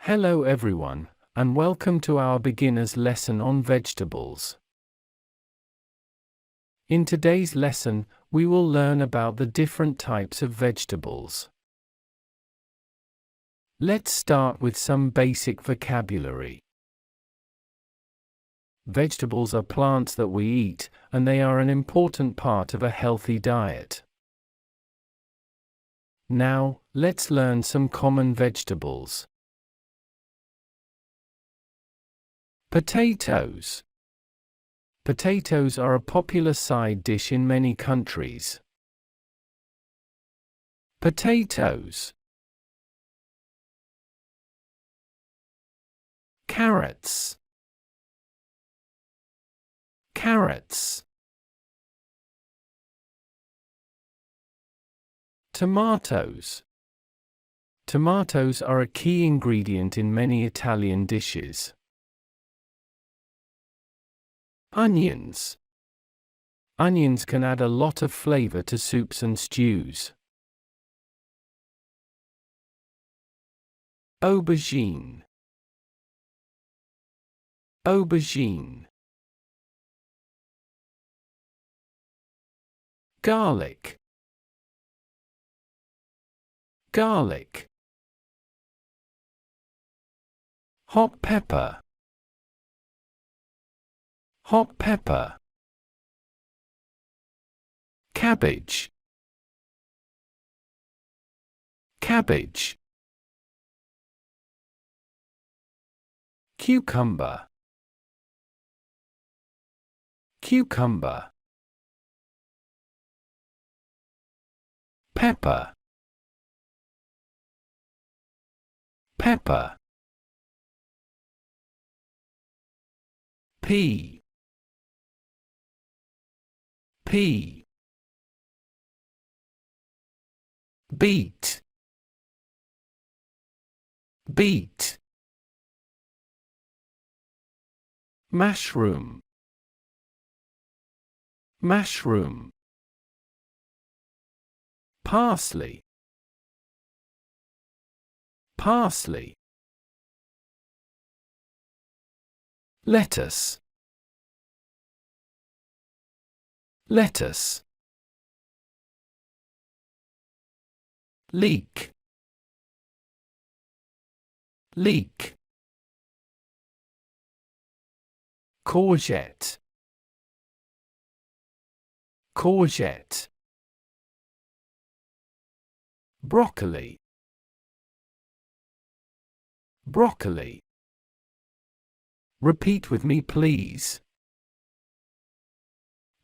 Hello everyone, and welcome to our beginner's lesson on vegetables. In today's lesson, we will learn about the different types of vegetables. Let's start with some basic vocabulary. Vegetables are plants that we eat, and they are an important part of a healthy diet. Now, let's learn some common vegetables. Potatoes. Potatoes are a popular side dish in many countries. Potatoes. Carrots. Carrots. Tomatoes. Tomatoes are a key ingredient in many Italian dishes. Onions. Onions can add a lot of flavor to soups and stews. Aubergine. Aubergine. Garlic. Garlic. Hot pepper. Hot pepper. Cabbage. Cabbage. Cucumber. Cucumber. Pepper. Pepper. Pea. Pea. Beet. Beet. Mushroom. Mushroom. Parsley. Parsley. Lettuce. Lettuce. Leek. Leek. Courgette. Courgette. Broccoli. Broccoli. Repeat with me, please.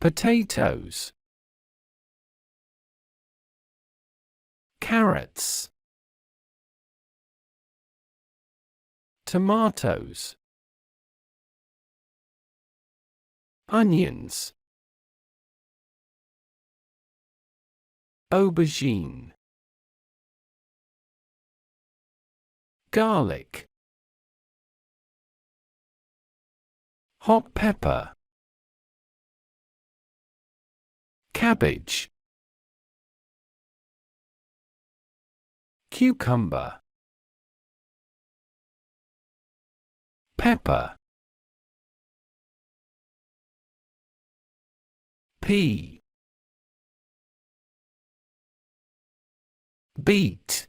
Potatoes. Carrots. Tomatoes. Onions. Aubergine. Garlic. Hot pepper. Cabbage. Cucumber. Pepper. Pea. Beet.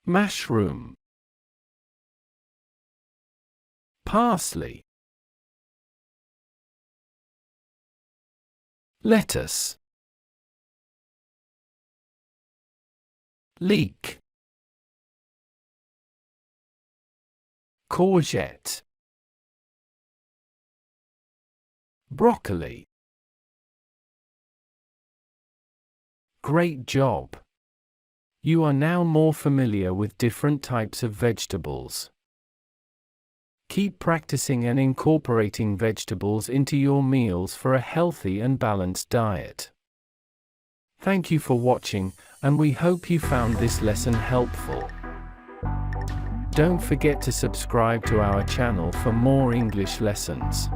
Mushroom. Parsley. Lettuce. Leek. Courgette. Broccoli. Great job! You are now more familiar with different types of vegetables. Keep practicing and incorporating vegetables into your meals for a healthy and balanced diet. Thank you for watching, and we hope you found this lesson helpful. Don't forget to subscribe to our channel for more English lessons.